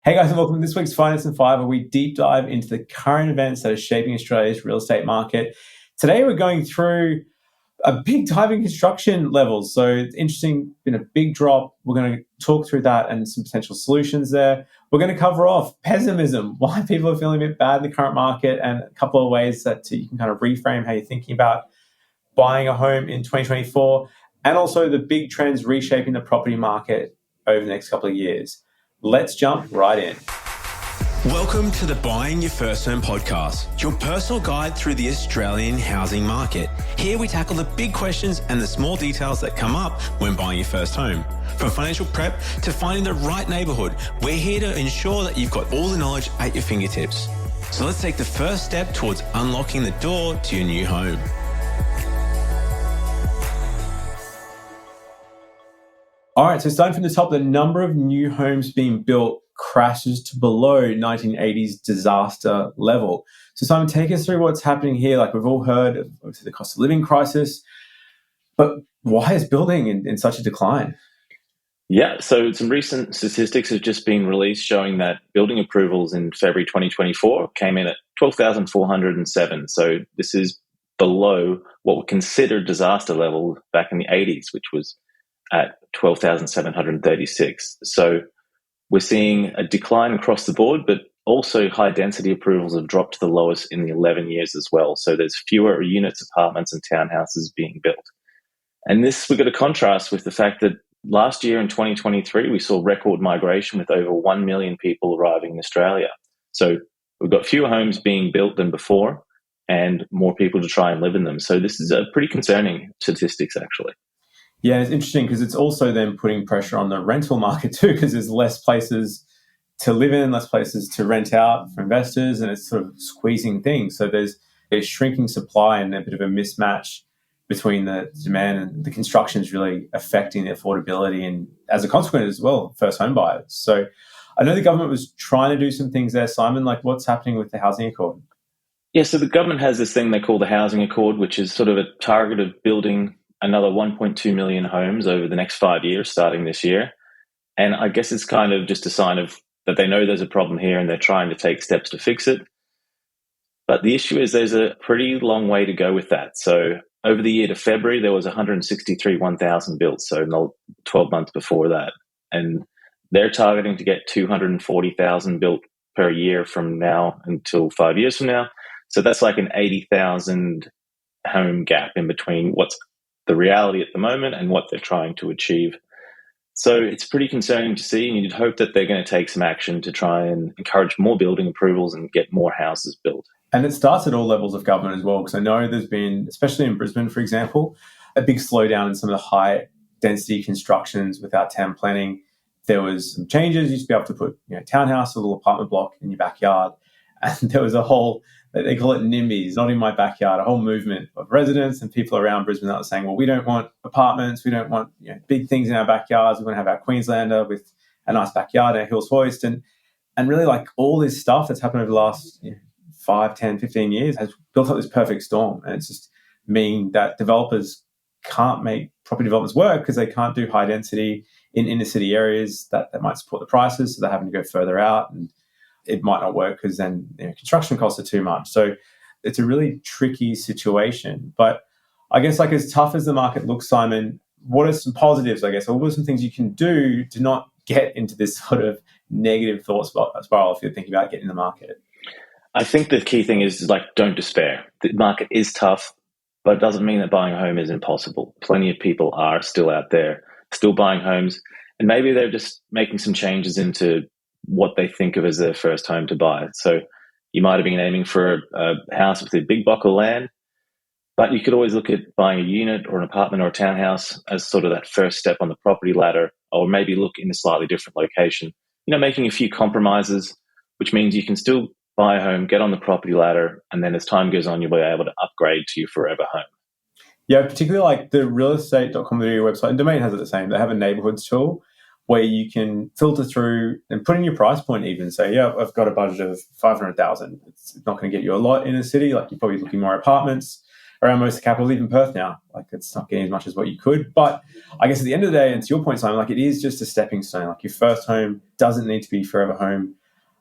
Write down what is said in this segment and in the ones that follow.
Hey guys, and welcome to this week's Finance in 5, where we deep dive into the current events that are shaping Australia's real estate market. Today we're going through a big dive in construction levels. So it's interesting, been a big drop. We're going to talk through that and some potential solutions there. We're going to cover off pessimism, why people are feeling a bit bad in the current market, and a couple of ways that you can kind of reframe how you're thinking about buying a home in 2024, and also the big trends reshaping the property market over the next couple of years. Let's jump right in. Welcome to the Buying Your First Home podcast, your personal guide through the Australian housing market. Here we tackle the big questions and the small details that come up when buying your first home. From financial prep to finding the right neighbourhood, we're here to ensure that you've got all the knowledge at your fingertips. So let's take the first step towards unlocking the door to your new home. All right, so starting from the top, the number of new homes being built crashes to below 1980s disaster level. So Simon, take us through what's happening here. Like we've all heard of the cost of living crisis, but why is building in such a decline? Yeah, so some recent statistics have just been released showing that building approvals in February 2024 came in at 12,407. So this is below what were considered disaster level back in the 80s, which was at 12,736. So we're seeing a decline across the board, but also high density approvals have dropped to the lowest in the 11 years as well. So there's fewer units, apartments and townhouses being built. And this we've got to contrast with the fact that last year in 2023, we saw record migration with over 1 million people arriving in Australia. So we've got fewer homes being built than before and more people to try and live in them. So this is a pretty concerning statistics, actually. Yeah, it's interesting because it's also then putting pressure on the rental market too, because there's less places to live in, less places to rent out for investors, and it's sort of squeezing things. So there's a shrinking supply and a bit of a mismatch between the demand, and the construction is really affecting the affordability and, as a consequence as well, first home buyers. So I know the government was trying to do some things there, Simon, like what's happening with the Housing Accord? Yeah, so the government has this thing they call the Housing Accord, which is sort of a target of building another 1.2 million homes over the next 5 years, starting this year. And I guess it's kind of just a sign of that they know there's a problem here and they're trying to take steps to fix it. But the issue is there's a pretty long way to go with that. So over the year to February, there was 163,000 built, so in the 12 months before that. And they're targeting to get 240,000 built per year from now until 5 years from now. So that's like an 80,000 home gap in between what's the reality at the moment and what they're trying to achieve. So it's pretty concerning to see, and you'd hope that they're going to take some action to try and encourage more building approvals and get more houses built. And it starts at all levels of government as well, because I know there's been, especially in Brisbane, for example, a big slowdown in some of the high density constructions without town planning. There was some changes. You used to be able to put townhouse, a little apartment block in your backyard. And there was a whole, they call it NIMBYs, not in my backyard, a whole movement of residents and people around Brisbane that were saying, well, we don't want apartments, we don't want big things in our backyards, we want to have our Queenslander with a nice backyard and a Hills hoist. And really like all this stuff that's happened over the last 5, 10, 15 years has built up this perfect storm. And it's just meaning that developers can't make property developments work because they can't do high density in inner city areas that might support the prices. So they're having to go further out, and it might not work because then construction costs are too much. So it's a really tricky situation. But I guess like as tough as the market looks, Simon, what are some positives, I guess, or what are some things you can do to not get into this sort of negative thought spiral if you're thinking about getting in the market? I think the key thing is like, don't despair. The market is tough, but it doesn't mean that buying a home is impossible. Plenty of people are still out there, still buying homes, and maybe they're just making some changes into what they think of as their first home to buy. So you might have been aiming for a house with a big block of land, but you could always look at buying a unit or an apartment or a townhouse as sort of that first step on the property ladder, or maybe look in a slightly different location, making a few compromises, which means you can still buy a home, get on the property ladder, and then as time goes on, you'll be able to upgrade to your forever home. Yeah, particularly like the realestate.com.au website, and Domain has it the same. They have a neighborhoods tool where you can filter through and put in your price point even. Say, yeah, I've got a budget of 500,000. It's not going to get you a lot in a city. Like you're probably looking more apartments. around most of the capitals, even Perth now. Like it's not getting as much as what you could. But I guess at the end of the day, and to your point, Simon, like it is just a stepping stone. Like your first home doesn't need to be forever home.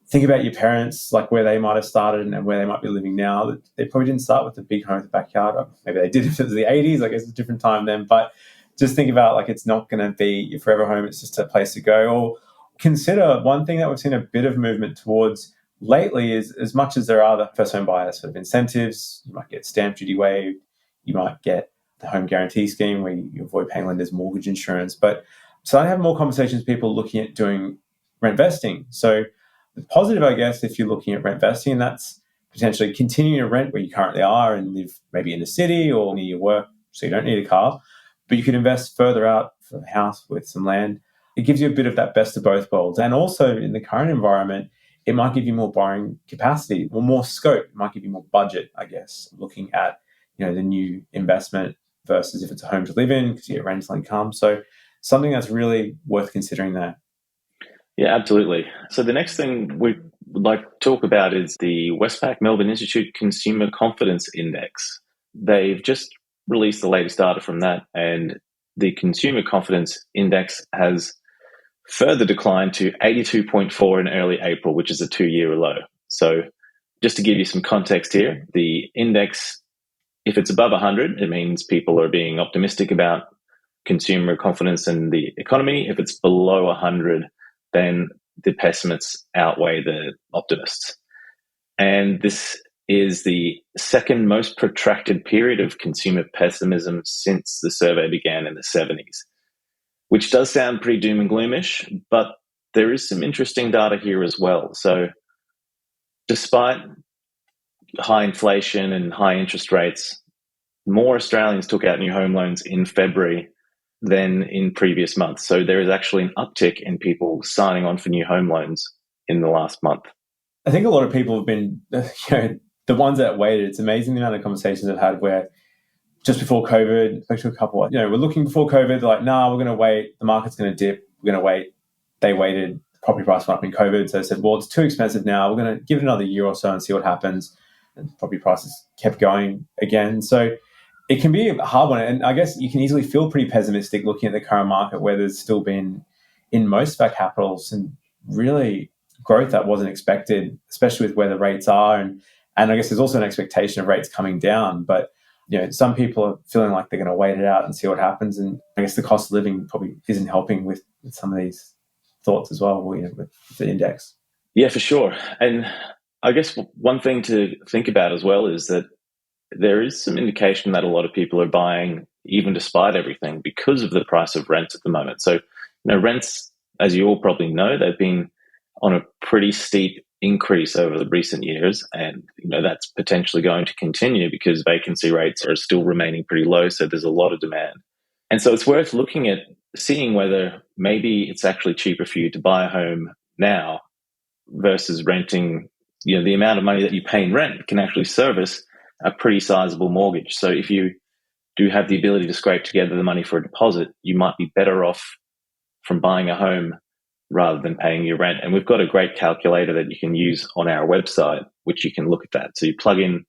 Think about your parents, like where they might have started and where they might be living now. They probably didn't start with a big home with a backyard. Or maybe they did if it was the 80s. I guess it's a different time then. But just think about like it's not going to be your forever home. It's just a place to go. Or consider one thing that we've seen a bit of movement towards lately is as much as there are the first home buyer sort of incentives, you might get stamp duty waived, you might get the home guarantee scheme where you avoid paying lenders mortgage insurance. But so I have more conversations with people looking at doing rent vesting. So the positive, I guess, if you're looking at rent vesting, that's potentially continuing to rent where you currently are and live maybe in the city or near your work, so you don't need a car, but you could invest further out from a house with some land. It gives you a bit of that best of both worlds. And also in the current environment, it might give you more borrowing capacity or more scope. It might give you more budget, I guess, looking at the new investment versus if it's a home to live in because you get rental income. So something that's really worth considering there. Yeah, absolutely. So the next thing we would like to talk about is the Westpac Melbourne Institute Consumer Confidence Index. They've just released the latest data from that, and the Consumer Confidence Index has further declined to 82.4 in early April, which is a 2-year low. So just to give you some context here, the index, if it's above 100, it means people are being optimistic about consumer confidence in the economy. If it's below 100, then the pessimists outweigh the optimists. And this is the second most protracted period of consumer pessimism since the survey began in the 70s, which does sound pretty doom and gloomish, but there is some interesting data here as well. So despite high inflation and high interest rates, more Australians took out new home loans in February than in previous months. So there is actually an uptick in people signing on for new home loans in the last month. I think a lot of people have been, the ones that waited, it's amazing the amount of conversations I've had where just before COVID, especially a couple, we're looking before COVID, they're like, nah, we're going to wait. The market's going to dip. We're going to wait. They waited. Property price went up in COVID. So they said, well, it's too expensive now. We're going to give it another year or so and see what happens. And property prices kept going again. So it can be a hard one. And I guess you can easily feel pretty pessimistic looking at the current market where there's still been, in most of our capitals, and really growth that wasn't expected, especially with where the rates are. And I guess there's also an expectation of rates coming down. But some people are feeling like they're going to wait it out and see what happens. And I guess the cost of living probably isn't helping with some of these thoughts as well, with the index. Yeah, for sure. And I guess one thing to think about as well is that there is some indication that a lot of people are buying even despite everything because of the price of rent at the moment. So, rents, as you all probably know, they've been on a pretty steep increase over the recent years, and that's potentially going to continue because vacancy rates are still remaining pretty low, so there's a lot of demand. And so it's worth looking at seeing whether maybe it's actually cheaper for you to buy a home now versus renting. The amount of money that you pay in rent can actually service a pretty sizable mortgage. So if you do have the ability to scrape together the money for a deposit, you might be better off from buying a home rather than paying your rent. And we've got a great calculator that you can use on our website, which you can look at that. So you plug in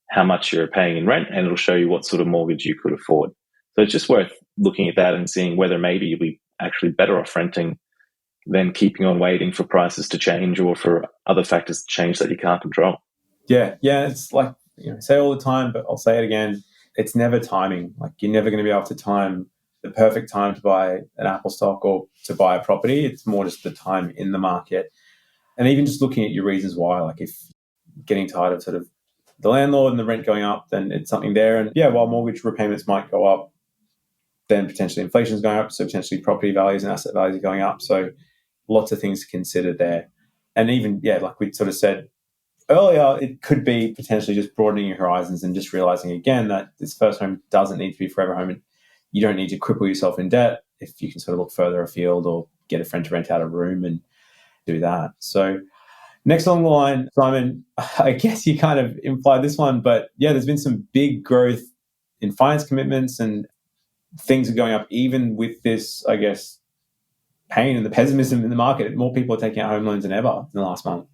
how much you're paying in rent and it'll show you what sort of mortgage you could afford. So it's just worth looking at that and seeing whether maybe you'll be actually better off renting than keeping on waiting for prices to change or for other factors to change that you can't control. Yeah. It's like, say all the time, but I'll say it again. It's never timing. Like you're never going to be able to time the perfect time to buy an Apple stock or to buy a property. It's more just the time in the market. And even just looking at your reasons why, like if getting tired of sort of the landlord and the rent going up, then it's something there. And while mortgage repayments might go up, then potentially inflation is going up. So potentially property values and asset values are going up. So lots of things to consider there. And even, like we sort of said earlier, it could be potentially just broadening your horizons and just realizing again that this first home doesn't need to be forever home. And you don't need to cripple yourself in debt if you can sort of look further afield or get a friend to rent out a room and do that. So next along the line, Simon, I guess you kind of implied this one, but there's been some big growth in finance commitments and things are going up even with this, I guess, pain and the pessimism in the market. More people are taking out home loans than ever in the last month.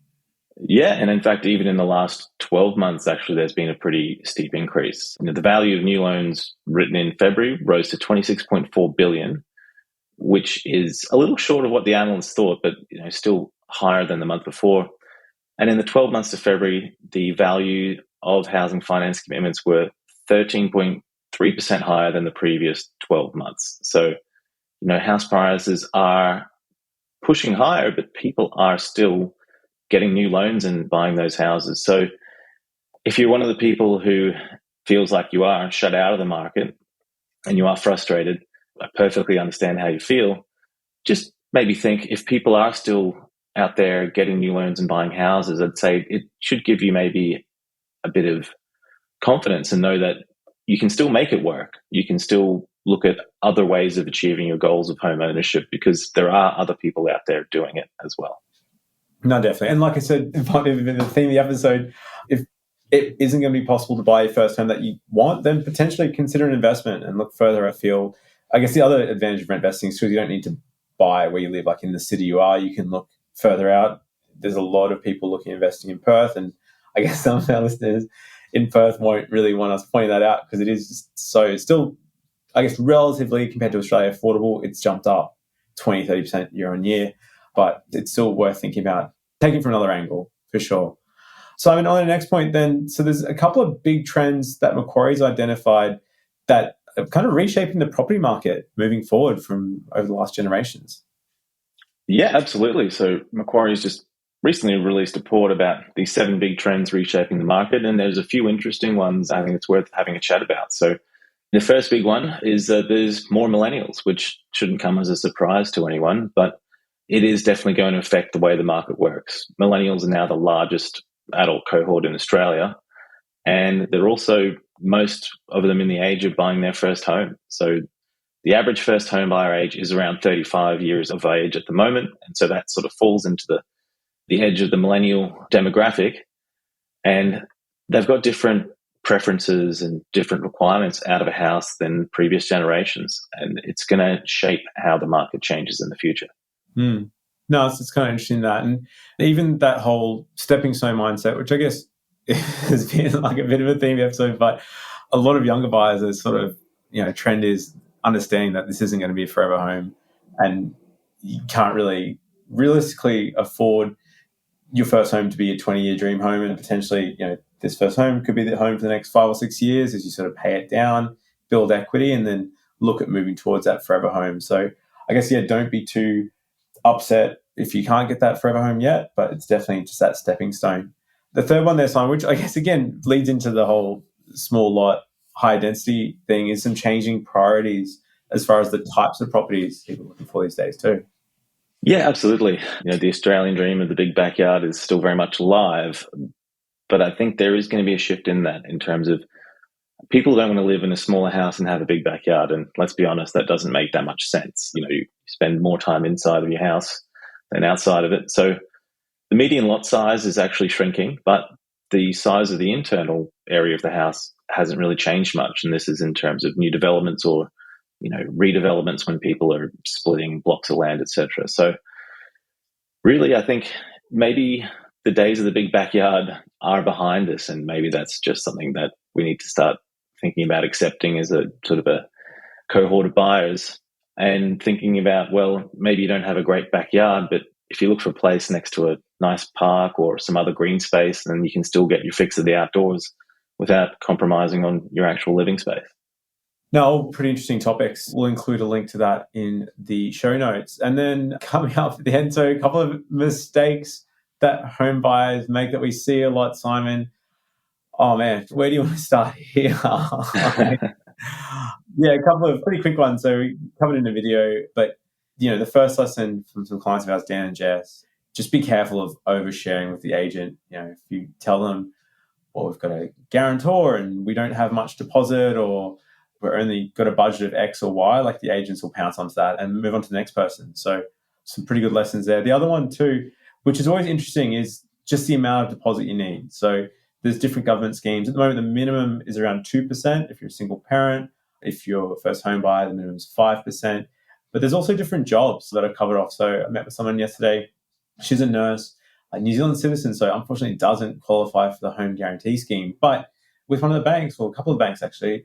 Yeah, and in fact, even in the last 12 months, actually, there's been a pretty steep increase. The value of new loans written in February rose to 26.4 billion, which is a little short of what the analysts thought, but still higher than the month before. And in the 12 months to February, the value of housing finance commitments were 13.3% higher than the previous 12 months. So, house prices are pushing higher, but people are still getting new loans and buying those houses. So if you're one of the people who feels like you are shut out of the market and you are frustrated, I perfectly understand how you feel. Just maybe think, if people are still out there getting new loans and buying houses, I'd say it should give you maybe a bit of confidence and know that you can still make it work. You can still look at other ways of achieving your goals of home ownership, because there are other people out there doing it as well. No, definitely. And like I said, the theme of the episode, if it isn't going to be possible to buy your first home that you want, then potentially consider an investment and look further afield. I guess the other advantage of investing is you don't need to buy where you live, like in the city you are. You can look further out. There's a lot of people looking at investing in Perth, and I guess some of our listeners in Perth won't really want us pointing that out, because it is just so still, I guess, relatively compared to Australia, affordable. It's jumped up 20-30% year on year, but it's still worth thinking about taking from another angle for sure. So on the next point then, so there's a couple of big trends that Macquarie's identified that are kind of reshaping the property market moving forward from over the last generations. Yeah, absolutely. So Macquarie's just recently released a report about these 7 big trends reshaping the market, and there's a few interesting ones I think it's worth having a chat about. So the first big one is that there's more millennials, which shouldn't come as a surprise to anyone, but it is definitely going to affect the way the market works. Millennials are now the largest adult cohort in Australia, and they're also most of them in the age of buying their first home. So the average first home buyer age is around 35 years of age at the moment, and so that sort of falls into the edge of the millennial demographic, and they've got different preferences and different requirements out of a house than previous generations, and it's going to shape how the market changes in the future. No, it's kind of interesting that. And even that whole stepping stone mindset, which I guess has been like a bit of a theme episode, but a lot of younger buyers are sort of, trend is understanding that this isn't going to be a forever home, and you can't really realistically afford your first home to be a 20-year dream home, and potentially, this first home could be the home for the next 5 or 6 years as you sort of pay it down, build equity, and then look at moving towards that forever home. So I guess, don't be too upset if you can't get that forever home yet, but it's definitely just that stepping stone. The third one there, Simon, which I guess again leads into the whole small lot, high density thing, is some changing priorities as far as the types of properties people are looking for these days too. Yeah, absolutely. The Australian dream of the big backyard is still very much alive, but I think there is going to be a shift in that, in terms of people don't want to live in a smaller house and have a big backyard. And let's be honest, that doesn't make that much sense. You spend more time inside of your house than outside of it. So the median lot size is actually shrinking, but the size of the internal area of the house hasn't really changed much. And this is in terms of new developments or, redevelopments when people are splitting blocks of land, etc. So really, I think maybe the days of the big backyard are behind us, and maybe that's just something that we need to start thinking about accepting as a sort of a cohort of buyers, and thinking about, well, maybe you don't have a great backyard, but if you look for a place next to a nice park or some other green space, then you can still get your fix of the outdoors without compromising on your actual living space. Now, all pretty interesting topics. We'll include a link to that in the show notes. And then coming up at the end, so a couple of mistakes that home buyers make that we see a lot, Simon. Oh man, where do you want to start here? Yeah, a couple of pretty quick ones. So we covered in the video, but the first lesson from some clients of ours, Dan and Jess, just be careful of oversharing with the agent. If you tell them, well, we've got a guarantor and we don't have much deposit, or we're only got a budget of X or Y, like the agents will pounce onto that and move on to the next person. So some pretty good lessons there. The other one too, which is always interesting, is just the amount of deposit you need. So there's different government schemes. At the moment, the minimum is around 2% if you're a single parent. If you're a first home buyer, the minimum is 5%. But there's also different jobs that are covered off. So I met with someone yesterday. She's a nurse. a New Zealand citizen, so unfortunately doesn't qualify for the home guarantee scheme. But with one of the banks, or a couple of banks actually,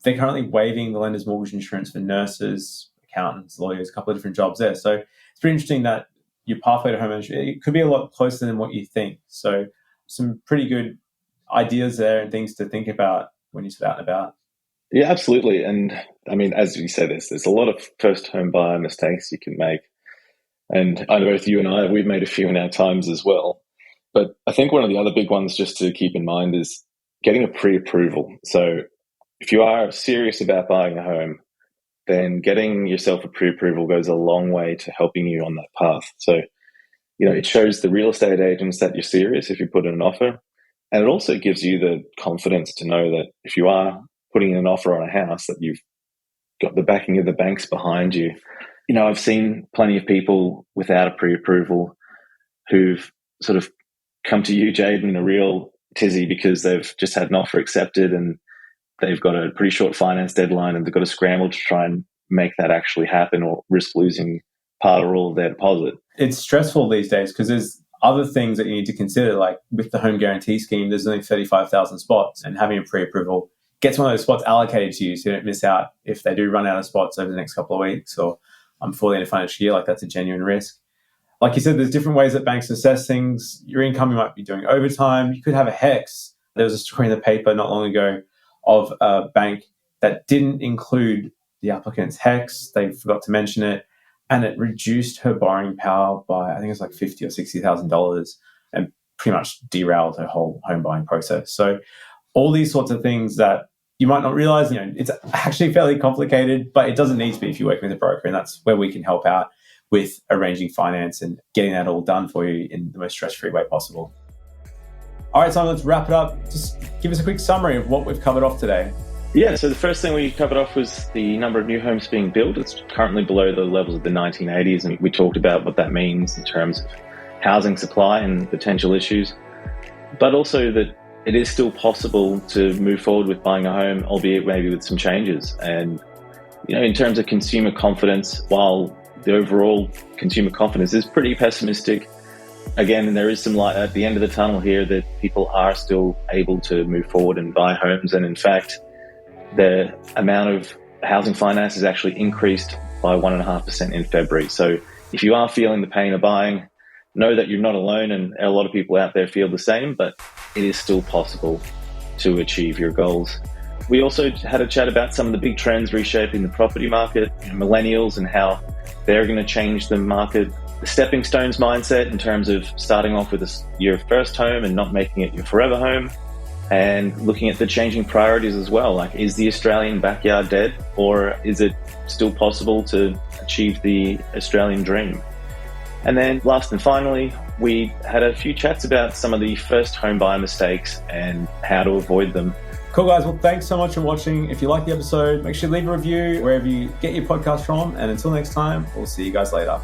they're currently waiving the lender's mortgage insurance for nurses, accountants, lawyers, a couple of different jobs there. So it's pretty interesting that your pathway to home ownership, it could be a lot closer than what you think. So some pretty good ideas there and things to think about when you sit out and about. Yeah, absolutely. And I mean, as you said, there's a lot of first home buyer mistakes you can make. And I know both you and I, we've made a few in our times as well. But I think one of the other big ones just to keep in mind is getting a pre-approval. So if you are serious about buying a home, then getting yourself a pre-approval goes a long way to helping you on that path. So, it shows the real estate agents that you're serious if you put in an offer. And it also gives you the confidence to know that if you are putting in an offer on a house, that you've got the backing of the banks behind you. I've seen plenty of people without a pre-approval who've sort of come to you, Jayden, in a real tizzy because they've just had an offer accepted and they've got a pretty short finance deadline and they've got to scramble to try and make that actually happen or risk losing part or all of their deposit. It's stressful these days because there's other things that you need to consider, like with the home guarantee scheme, there's only 35,000 spots, and having a pre-approval gets one of those spots allocated to you so you don't miss out if they do run out of spots over the next couple of weeks or before the end of financial year. Like, that's a genuine risk. Like you said, there's different ways that banks assess things. Your income, you might be doing overtime. You could have a HEX. There was a story in the paper not long ago of a bank that didn't include the applicant's HEX. They forgot to mention it, and it reduced her borrowing power by, I think it's like $50,000 or $60,000, and pretty much derailed her whole home buying process. So all these sorts of things that you might not realize, it's actually fairly complicated, but it doesn't need to be if you're working with a broker, and that's where we can help out with arranging finance and getting that all done for you in the most stress-free way possible. All right, Simon, let's wrap it up. Just give us a quick summary of what we've covered off today. Yeah, so the first thing we covered off was the number of new homes being built. It's currently below the levels of the 1980s, and we talked about what that means in terms of housing supply and potential issues, but also that it is still possible to move forward with buying a home, albeit maybe with some changes. And, in terms of consumer confidence, while the overall consumer confidence is pretty pessimistic, again, there is some light at the end of the tunnel here that people are still able to move forward and buy homes. And in fact, the amount of housing finance has actually increased by 1.5% in February. So if you are feeling the pain of buying, know that you're not alone, and a lot of people out there feel the same, but it is still possible to achieve your goals. We also had a chat about some of the big trends reshaping the property market, millennials and how they're going to change the market, the stepping stones mindset in terms of starting off with your first home and not making it your forever home, and looking at the changing priorities as well. Like, is the Australian backyard dead, or is it still possible to achieve the Australian dream? And then last and finally, we had a few chats about some of the first home buyer mistakes and how to avoid them. Cool, guys. Well, thanks so much for watching. If you like the episode, make sure to leave a review wherever you get your podcast from. And until next time, we'll see you guys later.